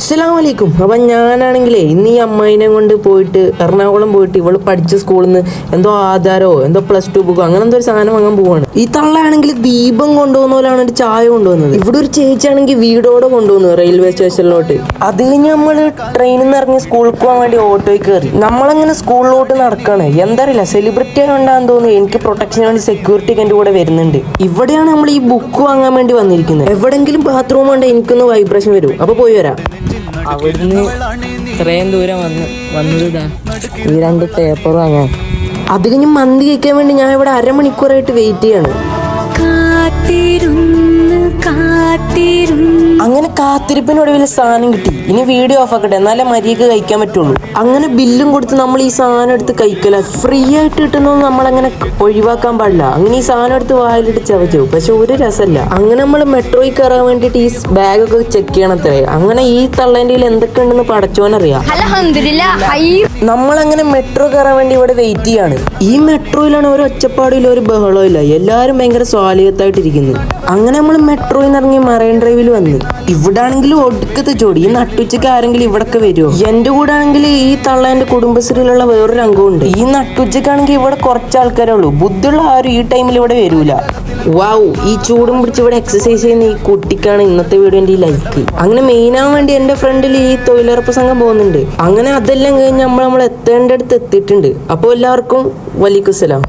അസ്സലാമലൈക്കും. അപ്പം ഞാനാണെങ്കിലേ ഇന്ന് ഈ അമ്മായിനെ കൊണ്ട് പോയിട്ട് എറണാകുളം പോയിട്ട് ഇവള് പഠിച്ച സ്കൂളിൽ നിന്ന് എന്തോ ആധാരോ എന്തോ +2 ബുക്കോ അങ്ങനെ എന്തോ ഒരു സാധനം വാങ്ങാൻ പോവാണ്. ഈ തള്ളയാണെങ്കിൽ ദീപം കൊണ്ടുപോകുന്ന പോലെയാണ് ഒരു ചായ കൊണ്ടുവന്നത്. ഇവിടെ ഒരു ചേച്ചിയാണെങ്കിൽ വീടോടെ കൊണ്ടുവന്നു റെയിൽവേ സ്റ്റേഷനിലോട്ട്. അത് കഴിഞ്ഞ് നമ്മള് ട്രെയിനിൽ നിന്ന് ഇറങ്ങി സ്കൂളിൽ പോകാൻ വേണ്ടി ഓട്ടോയിൽ കയറി. നമ്മളങ്ങനെ സ്കൂളിലോട്ട് നടക്കാണ്. എന്താറിയില്ല, സെലിബ്രിറ്റി ആയതുകൊണ്ടാന്ന് തോന്നുന്നു എനിക്ക് പ്രൊട്ടക്ഷന് വേണ്ടി സെക്യൂരിറ്റി ഒക്കെ എൻ്റെ കൂടെ വരുന്നുണ്ട്. ഇവിടെയാണ് നമ്മൾ ഈ ബുക്ക് വാങ്ങാൻ വേണ്ടി വന്നിരിക്കുന്നത്. എവിടെങ്കിലും ബാത്റൂം കൊണ്ട് എനിക്കൊന്ന് വൈബ്രേഷൻ വരും. അപ്പൊ പോയി വരാം. അവിടുന്ന് ഇത്രയും ദൂരം വന്നതാ ഈ 2 പേപ്പർ വാങ്ങാൻ. അത് കഴിഞ്ഞ് മന്തി കഴിക്കാൻ വേണ്ടി ഞാൻ ഇവിടെ അരമണിക്കൂറായിട്ട് വെയിറ്റ് ചെയ്യാണ്. അങ്ങനെ കാത്തിരിപ്പിനൊടുവിൽ സാധനം കിട്ടി. ഇനി വീഡിയോ ഓഫ് ആക്കട്ടെ, എന്നാലേ മര്യാദക്ക് കഴിക്കാൻ പറ്റുള്ളൂ. അങ്ങനെ ബില്ലും കൊടുത്ത് നമ്മൾ ഈ സാധനം എടുത്ത് കഴിക്കല. ഫ്രീ ആയിട്ട് കിട്ടുന്നതൊന്നും നമ്മളങ്ങനെ ഒഴിവാക്കാൻ പാടില്ല. അങ്ങനെ ഈ സാധനം എടുത്ത് വായിലിട്ട് ചവച്ചു, പക്ഷെ ഒരു രസമല്ല. അങ്ങനെ നമ്മൾ മെട്രോയിൽ കയറാൻ വേണ്ടിയിട്ട് ഈ ബാഗൊക്കെ ചെക്ക് ചെയ്യണത്രേ. അങ്ങനെ ഈ തള്ളേൻ്റെ എന്തൊക്കെ ഉണ്ടെന്ന് പടച്ചോനറിയാം. നമ്മളങ്ങനെ മെട്രോ കയറാൻ വേണ്ടി ഇവിടെ വെയിറ്റ് ചെയ്യാണ്. ഈ മെട്രോയിലാണ് ഒരു ഒച്ചപ്പാടില്ല, ഒരു ബഹളവും ഇല്ല. എല്ലാവരും ഭയങ്കര സ്വാലിഹത്തായിട്ടിരിക്കുന്നു. അങ്ങനെ നമ്മൾ മെട്രോയിൽ നിന്ന് ഇറങ്ങി മറൈൻ ഡ്രൈവിൽ വന്ന്. ഇവിടെ ആണെങ്കിലും ഒടുക്കത്തെ ജോഡി. ഈ നട്ടുച്ചയ്ക്ക് ആരെങ്കിലും ഇവിടൊക്കെ വരുമോ? എന്റെ കൂടെ ആണെങ്കിൽ ഈ തള്ളേന്റെ കുടുംബശ്രീയിലുള്ള വേറൊരു അംഗമുണ്ട്. ഈ നട്ടുച്ചയ്ക്കാണെങ്കിൽ ഇവിടെ കുറച്ച് ആൾക്കാരേ ഉള്ളൂ. ബുദ്ധിയുള്ള ആരും ഈ ടൈമിൽ ഇവിടെ വരൂല. വാവ്, ഈ ചൂടും പിടിച്ച് ഇവിടെ എക്സസൈസ് ചെയ്യുന്ന ഈ കുട്ടിക്കാണ് ഇന്നത്തെ വീഡിയോന്റെ ഈ ലൈക്ക്. അങ്ങനെ മെയിൻ ആവാൻ വേണ്ടി എന്റെ ഫ്രണ്ടിൽ ഈ തൊഴിലുറപ്പ് സംഘം പോകുന്നുണ്ട്. അങ്ങനെ അതെല്ലാം കഴിഞ്ഞ് നമ്മൾ എത്തേണ്ട അടുത്ത് എത്തിയിട്ടുണ്ട്. അപ്പോൾ എല്ലാവർക്കും വലൈക്കും സലാം.